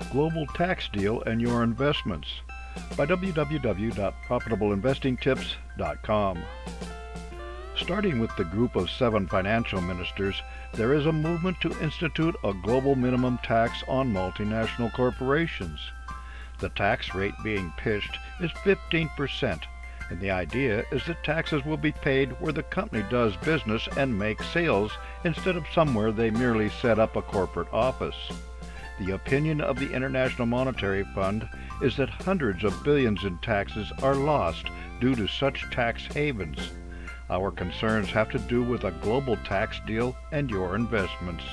Global Tax Deal and Your Investments by www.profitableinvestingtips.com. Starting with the Group of 7 financial ministers, there is a movement to institute a global minimum tax on multinational corporations. The tax rate being pitched is 15%, and the idea is that taxes will be paid where the company does business and makes sales instead of somewhere they merely set up a corporate office. The opinion of the International Monetary Fund is that hundreds of billions in taxes are lost due to such tax havens. Our concerns have to do with a global tax deal and your investments.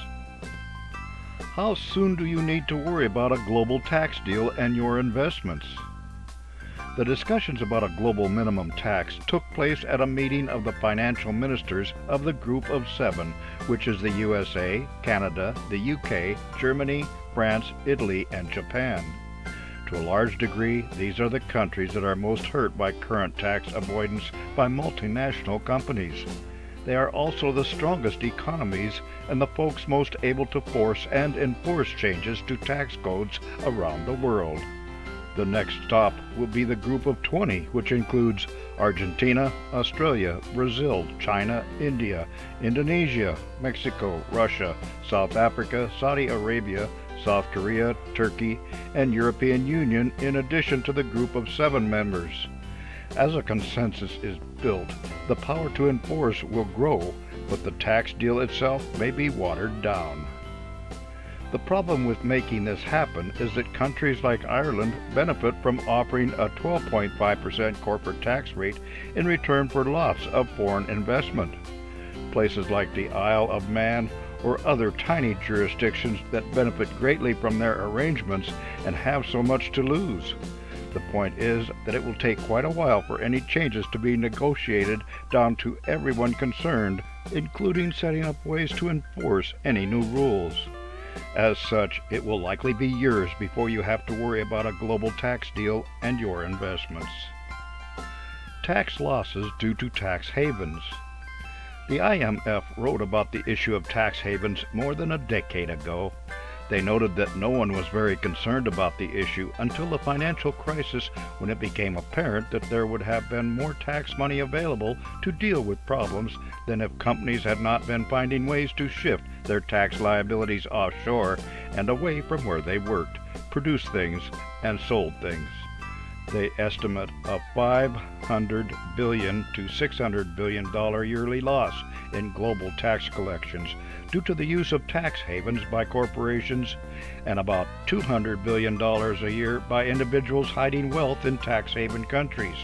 How soon do you need to worry about a global tax deal and your investments? The discussions about a global minimum tax took place at a meeting of the financial ministers of the Group of 7, which is the USA, Canada, the UK, Germany, France, Italy, and Japan. To a large degree, these are the countries that are most hurt by current tax avoidance by multinational companies. They are also the strongest economies and the folks most able to force and enforce changes to tax codes around the world. The next stop will be the Group of 20, which includes Argentina, Australia, Brazil, China, India, Indonesia, Mexico, Russia, South Africa, Saudi Arabia, South Korea, Turkey, and European Union, in addition to the Group of 7 members. As a consensus is built, the power to enforce will grow, but the tax deal itself may be watered down. The problem with making this happen is that countries like Ireland benefit from offering a 12.5% corporate tax rate in return for lots of foreign investment. Places like the Isle of Man or other tiny jurisdictions that benefit greatly from their arrangements and have so much to lose. The point is that it will take quite a while for any changes to be negotiated down to everyone concerned, including setting up ways to enforce any new rules. As such, it will likely be years before you have to worry about a global tax deal and your investments. Tax losses due to tax havens. The IMF wrote about the issue of tax havens more than a decade ago. They noted that no one was very concerned about the issue until the financial crisis, when it became apparent that there would have been more tax money available to deal with problems than if companies had not been finding ways to shift their tax liabilities offshore and away from where they worked, produced things, and sold things. They estimate a $500 billion to $600 billion yearly loss in global tax collections due to the use of tax havens by corporations, and about $200 billion a year by individuals hiding wealth in tax haven countries.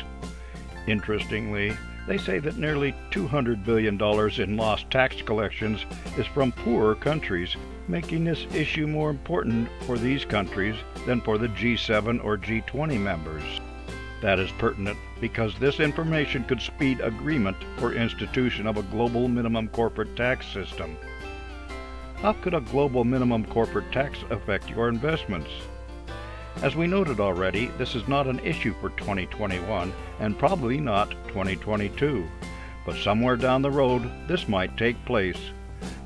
Interestingly, they say that nearly $200 billion in lost tax collections is from poorer countries, making this issue more important for these countries than for the G7 or G20 members. That is pertinent because this information could speed agreement for institution of a global minimum corporate tax system. How could a global minimum corporate tax affect your investments? As we noted already, this is not an issue for 2021 and probably not 2022, but somewhere down the road this might take place.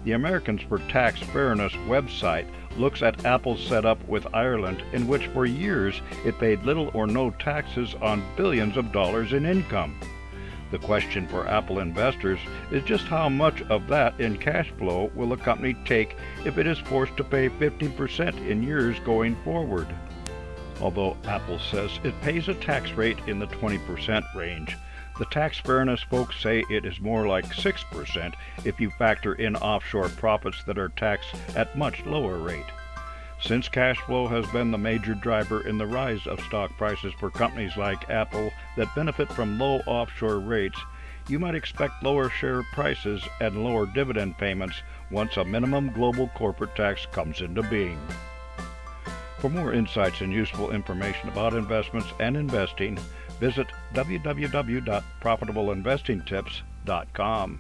The Americans for Tax Fairness website looks at Apple's setup with Ireland, in which for years it paid little or no taxes on billions of dollars in income. The question for Apple investors is just how much of that in cash flow will the company take if it is forced to pay 15% in years going forward. Although Apple says it pays a tax rate in the 20% range, the tax fairness folks say it is more like 6% if you factor in offshore profits that are taxed at much lower rate. Since cash flow has been the major driver in the rise of stock prices for companies like Apple that benefit from low offshore rates, you might expect lower share prices and lower dividend payments once a minimum global corporate tax comes into being. For more insights and useful information about investments and investing, visit www.profitableinvestingtips.com.